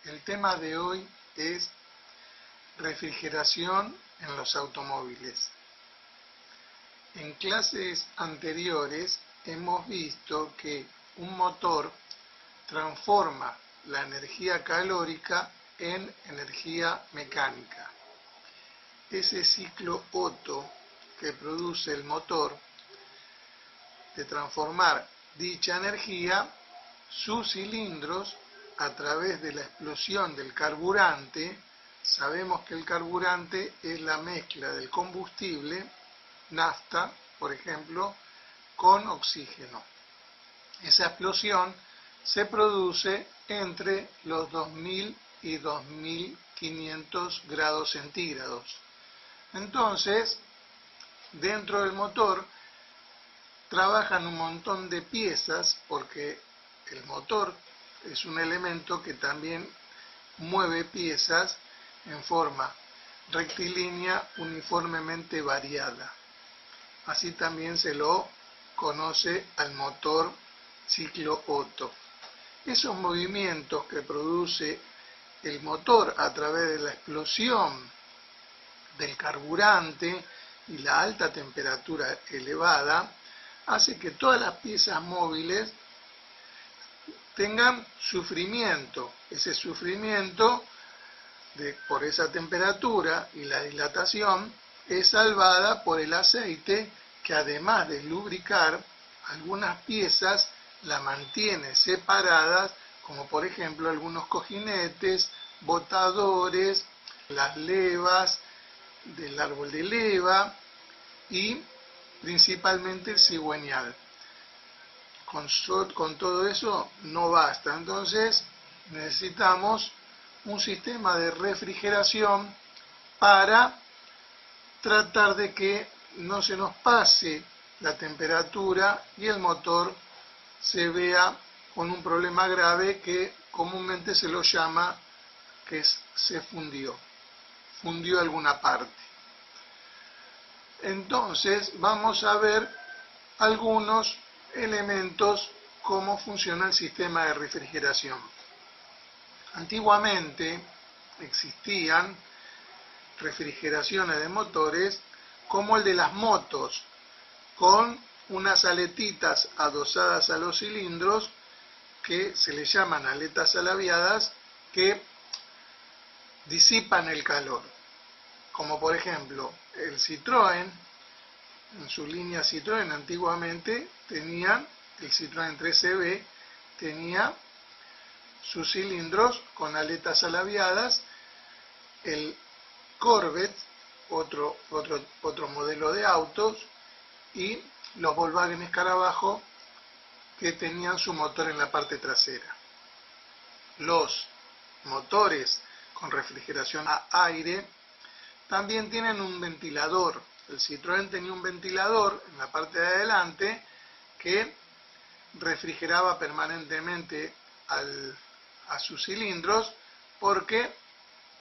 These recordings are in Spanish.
El tema de hoy es refrigeración en los automóviles. En clases anteriores hemos visto que un motor transforma la energía calórica en energía mecánica. Ese ciclo Otto que produce el motor de transformar dicha energía, sus cilindros, a través de la explosión del carburante, sabemos que el carburante es la mezcla del combustible, nafta, por ejemplo, con oxígeno. Esa explosión se produce entre los 2000 y 2500 grados centígrados. Entonces, dentro del motor trabajan un montón de piezas, porque el motor es un elemento que también mueve piezas en forma rectilínea uniformemente variada. Así también se lo conoce al motor ciclo Otto. Esos movimientos que produce el motor a través de la explosión del carburante y la alta temperatura elevada hace que todas las piezas móviles tengan sufrimiento. Ese sufrimiento por esa temperatura y la dilatación es salvada por el aceite, que además de lubricar algunas piezas la mantiene separadas, como por ejemplo algunos cojinetes, botadores, las levas del árbol de leva y principalmente el cigüeñal. Con todo eso no basta, entonces necesitamos un sistema de refrigeración para tratar de que no se nos pase la temperatura y el motor se vea con un problema grave que comúnmente se lo llama que se fundió alguna parte. Entonces vamos a ver algunos elementos cómo funciona el sistema de refrigeración. Antiguamente existían refrigeraciones de motores como el de las motos, con unas aletitas adosadas a los cilindros que se les llaman aletas alaviadas, que disipan el calor. Como por ejemplo el Citroën, en su línea Citroën antiguamente tenían, el Citroën 13B tenía sus cilindros con aletas alaviadas, el Corvette, otro modelo de autos, y los Volkswagen Escarabajo, que tenían su motor en la parte trasera. Los motores con refrigeración a aire también tienen un ventilador. El Citroën tenía un ventilador en la parte de adelante que refrigeraba permanentemente a sus cilindros, porque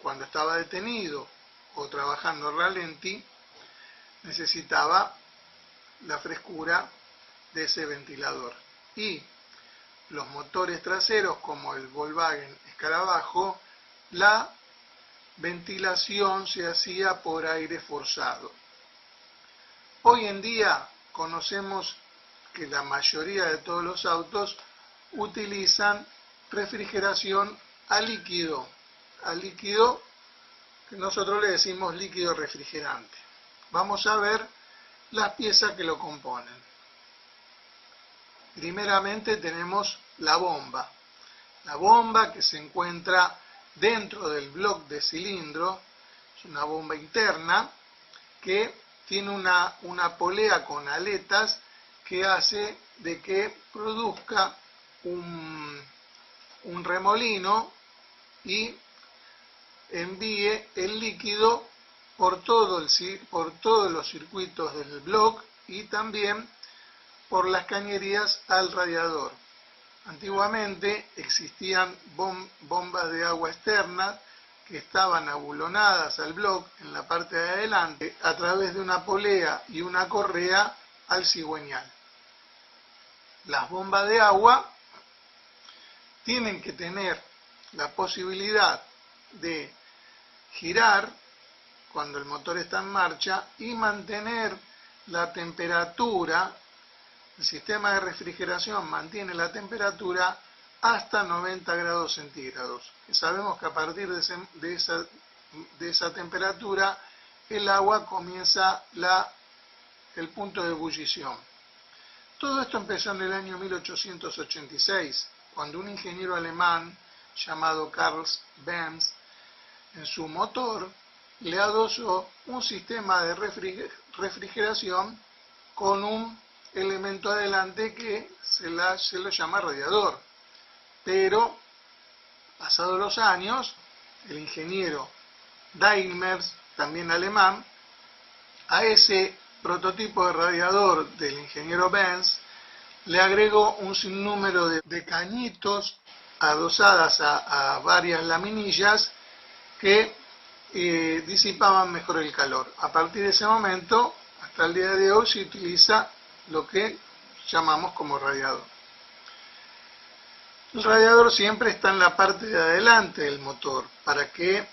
cuando estaba detenido o trabajando al ralentí necesitaba la frescura de ese ventilador. Y los motores traseros, como el Volkswagen Escarabajo, la ventilación se hacía por aire forzado. Hoy en día conocemos que la mayoría de todos los autos utilizan refrigeración a líquido que nosotros le decimos líquido refrigerante. Vamos a ver las piezas que lo componen. Primeramente tenemos la bomba que se encuentra dentro del bloque de cilindro. Es una bomba interna que tiene una polea con aletas que hace de que produzca un remolino y envíe el líquido por todos los circuitos del bloque y también por las cañerías al radiador. Antiguamente existían bombas de agua externas que estaban abulonadas al bloque en la parte de adelante a través de una polea y una correa al cigüeñal. Las bombas de agua tienen que tener la posibilidad de girar cuando el motor está en marcha y mantener la temperatura. El sistema de refrigeración mantiene la temperatura hasta 90 grados centígrados. Y sabemos que a partir de esa temperatura el agua comienza el punto de ebullición. Todo esto empezó en el año 1886, cuando un ingeniero alemán llamado Carl Benz, en su motor, le adosó un sistema de refrigeración con un elemento adelante que se lo llama radiador. Pero, pasados los años, el ingeniero Daimler, también alemán, a ese prototipo de radiador del ingeniero Benz le agregó un sinnúmero de cañitos adosadas a varias laminillas que disipaban mejor el calor. A partir de ese momento, hasta el día de hoy, se utiliza lo que llamamos como radiador. El radiador siempre está en la parte de adelante del motor para que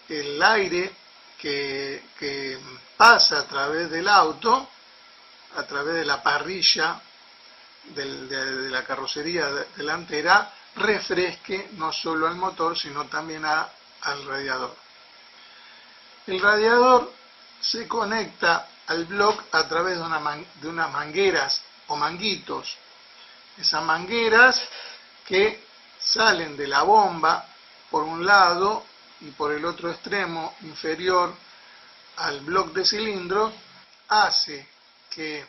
el aire que pasa a través del auto, a través de la parrilla de la carrocería delantera, refresque no solo al motor, sino también al radiador. El radiador se conecta al block a través de unas mangueras o manguitos. Esas mangueras que salen de la bomba por un lado y por el otro extremo inferior al block de cilindros, hace que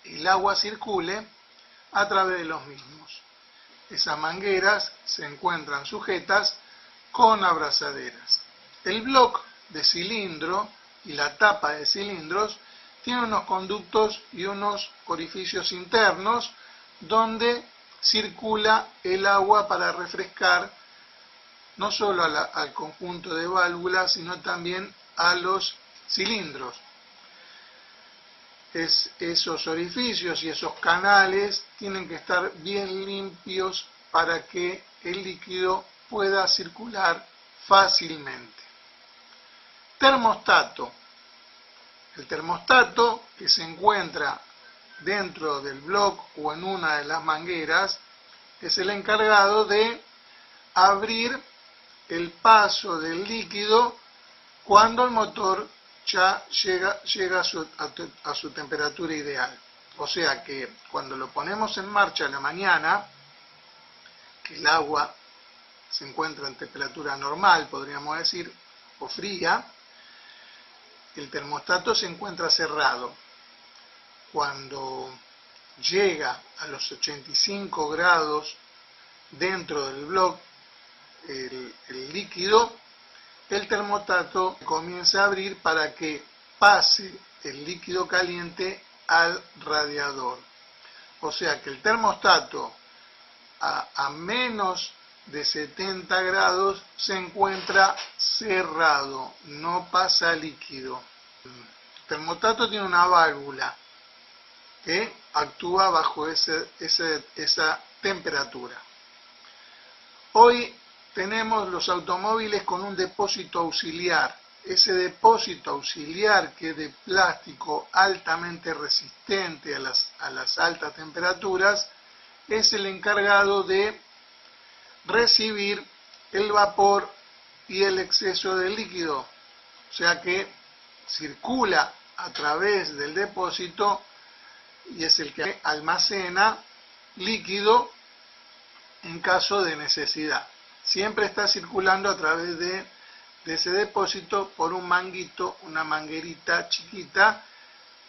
el agua circule a través de los mismos. Esas mangueras se encuentran sujetas con abrazaderas. El block de cilindro y la tapa de cilindros tiene unos conductos y unos orificios internos donde circula el agua para refrescar no solo al conjunto de válvulas, sino también a los cilindros. Esos orificios y esos canales tienen que estar bien limpios para que el líquido pueda circular fácilmente. Termostato. El termostato, que se encuentra dentro del block o en una de las mangueras, es el encargado de abrir el paso del líquido cuando el motor ya llega a su temperatura ideal. O sea que cuando lo ponemos en marcha a la mañana, que el agua se encuentra en temperatura normal, podríamos decir, o fría, el termostato se encuentra cerrado. Cuando llega a los 85 grados dentro del block, el líquido, el termostato comienza a abrir para que pase el líquido caliente al radiador. O sea que el termostato a menos de 70 grados se encuentra cerrado, no pasa líquido. El termostato tiene una válvula que actúa bajo esa temperatura. Hoy tenemos los automóviles con un depósito auxiliar. Ese depósito auxiliar, que es de plástico altamente resistente a las altas temperaturas, es el encargado de recibir el vapor y el exceso de líquido. O sea que circula a través del depósito y es el que almacena líquido en caso de necesidad. Siempre está circulando a través de ese depósito por un manguito, una manguerita chiquita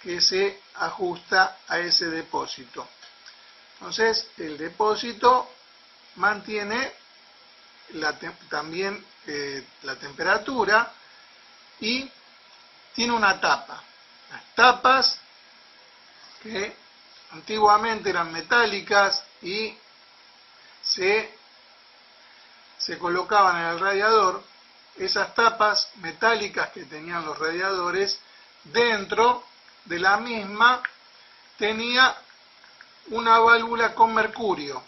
que se ajusta a ese depósito. Entonces el depósito mantiene también la temperatura y tiene una tapa. Las tapas, que antiguamente eran metálicas y se colocaban en el radiador, esas tapas metálicas que tenían los radiadores, dentro de la misma tenía una válvula con mercurio.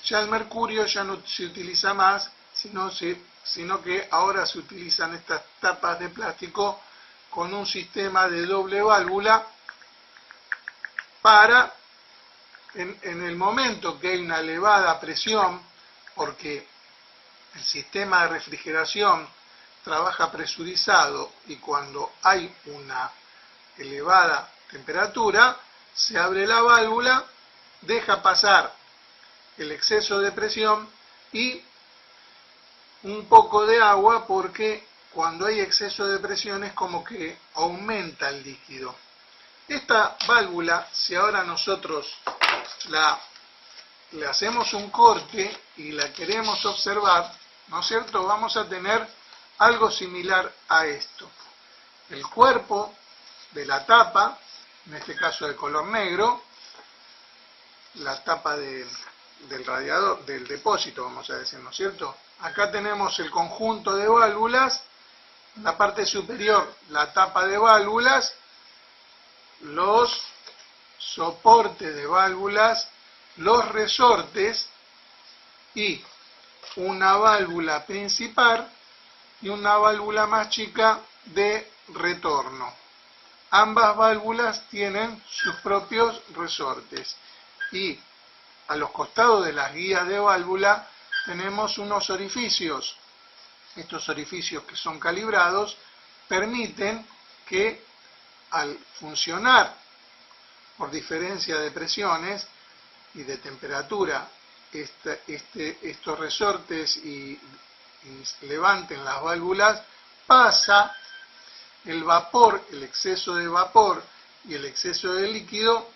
Ya el mercurio ya no se utiliza más, sino que ahora se utilizan estas tapas de plástico con un sistema de doble válvula para, en el momento que hay una elevada presión, porque el sistema de refrigeración trabaja presurizado y cuando hay una elevada temperatura, se abre la válvula, deja pasar el exceso de presión y un poco de agua, porque cuando hay exceso de presión es como que aumenta el líquido. Esta válvula, si ahora nosotros le hacemos un corte y la queremos observar, ¿no es cierto?, vamos a tener algo similar a esto. El cuerpo de la tapa, en este caso de color negro, la tapa del radiador, del depósito, vamos a decir, ¿no es cierto? Acá tenemos el conjunto de válvulas, en la parte superior la tapa de válvulas, los soportes de válvulas, los resortes y una válvula principal y una válvula más chica de retorno. Ambas válvulas tienen sus propios resortes y a los costados de las guías de válvula tenemos unos orificios. Estos orificios, que son calibrados, permiten que al funcionar por diferencia de presiones y de temperatura estos resortes y levanten las válvulas, pasa el vapor, el exceso de vapor y el exceso de líquido,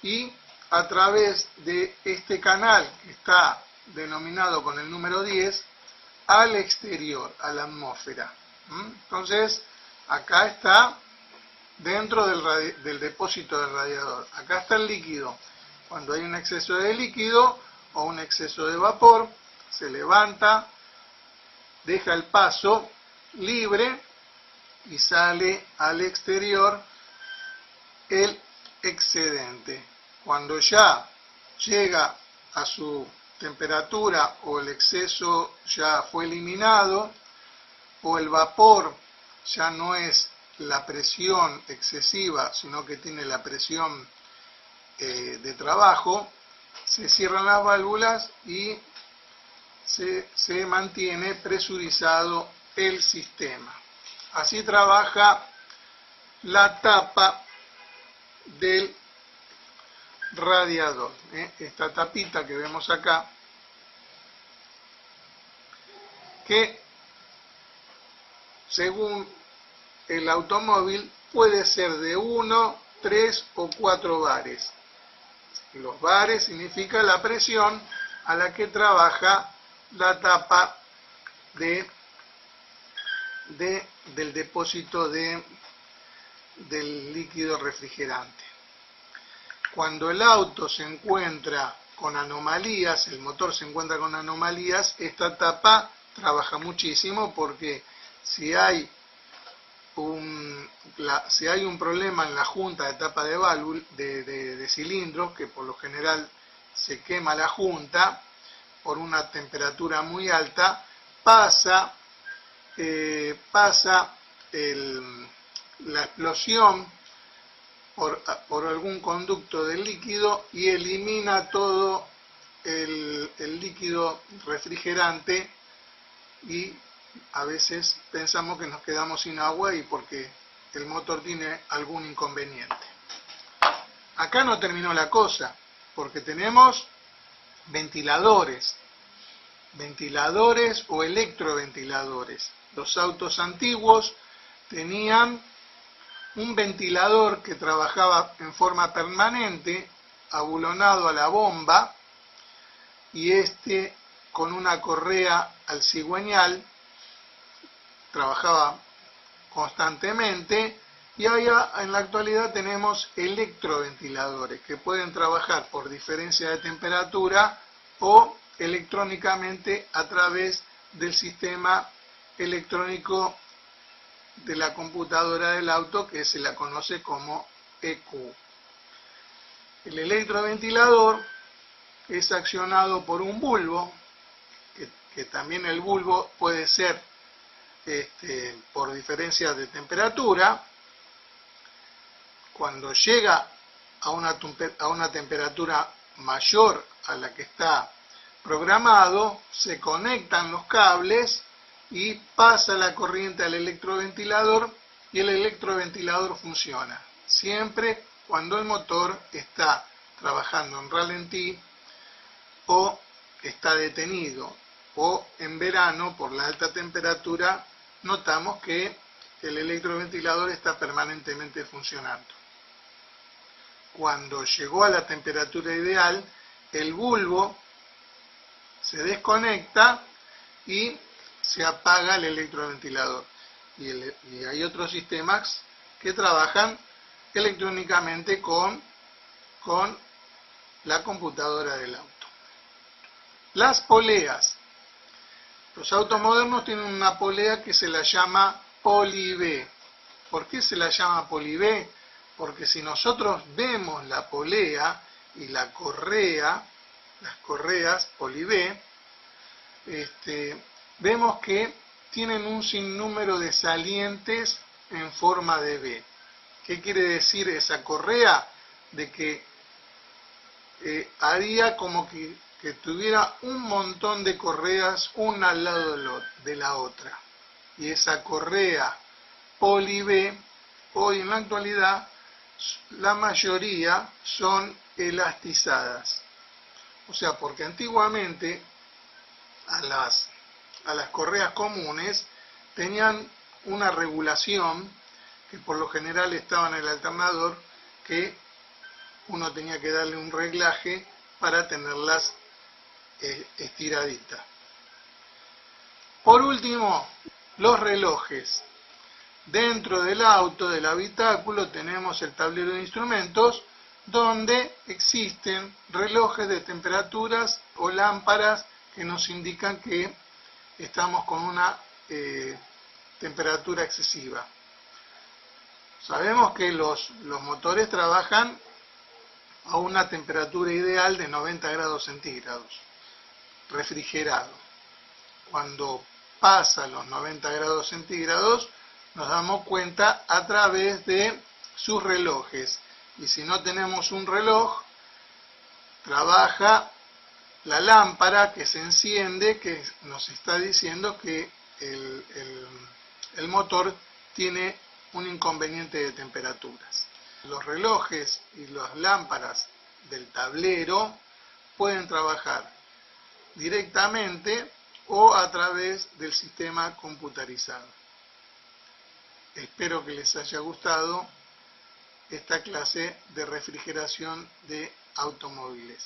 y a través de este canal que está denominado con el número 10 al exterior, a la atmósfera. Entonces, acá está dentro del depósito del radiador. Acá está el líquido. Cuando hay un exceso de líquido o un exceso de vapor, se levanta, deja el paso libre y sale al exterior el excedente. Cuando ya llega a su temperatura o el exceso ya fue eliminado o el vapor ya no es la presión excesiva, sino que tiene la presión de trabajo, se cierran las válvulas y se mantiene presurizado el sistema. Así trabaja la tapa del radiador. Esta tapita que vemos acá, que según el automóvil puede ser de 1, 3 o 4 bares. Los bares significa la presión a la que trabaja la tapa del depósito del líquido refrigerante. Cuando el auto se encuentra con anomalías, el motor se encuentra con anomalías, esta tapa trabaja muchísimo, porque si hay un problema en la junta de tapa de válvula, de cilindros, que por lo general se quema la junta por una temperatura muy alta, pasa la explosión por algún conducto del líquido y elimina todo el líquido refrigerante, y a veces pensamos que nos quedamos sin agua y porque el motor tiene algún inconveniente. Acá no terminó la cosa, porque tenemos ventiladores o electroventiladores. Los autos antiguos tenían un ventilador que trabajaba en forma permanente, abulonado a la bomba, y con una correa al cigüeñal trabajaba constantemente. Y allá en la actualidad tenemos electroventiladores que pueden trabajar por diferencia de temperatura o electrónicamente a través del sistema electrónico de la computadora del auto, que se la conoce como EQ. El electroventilador es accionado por un bulbo, que también el bulbo puede ser por diferencias de temperatura. Cuando llega a una temperatura mayor a la que está programado, se conectan los cables y pasa la corriente al electroventilador y el electroventilador funciona. Siempre cuando el motor está trabajando en ralentí o está detenido, o en verano por la alta temperatura notamos que el electroventilador está permanentemente funcionando. Cuando llegó a la temperatura ideal, el bulbo se desconecta y se apaga el electroventilador. Y hay otros sistemas que trabajan electrónicamente con la computadora del auto. Las poleas. Los autos modernos tienen una polea que se la llama poli-B. ¿Por qué se la llama poli-B? Porque si nosotros vemos la polea y la correa, las correas poli-B, vemos que tienen un sinnúmero de salientes en forma de B. ¿Qué quiere decir esa correa? De que haría como que tuviera un montón de correas una al lado de la otra. Y esa correa poli-B, hoy en la actualidad, la mayoría son elastizadas. O sea, porque antiguamente a las correas comunes tenían una regulación que por lo general estaba en el alternador, que uno tenía que darle un reglaje para tenerlas estiraditas. Por último, los relojes. Dentro del auto, del habitáculo, tenemos el tablero de instrumentos donde existen relojes de temperaturas o lámparas que nos indican que estamos con una temperatura excesiva. Sabemos que los motores trabajan a una temperatura ideal de 90 grados centígrados, refrigerado. Cuando pasa los 90 grados centígrados, nos damos cuenta a través de sus relojes. Y si no tenemos un reloj, trabaja la lámpara que se enciende, que nos está diciendo que el motor tiene un inconveniente de temperaturas. Los relojes y las lámparas del tablero pueden trabajar directamente o a través del sistema computarizado. Espero que les haya gustado esta clase de refrigeración de automóviles.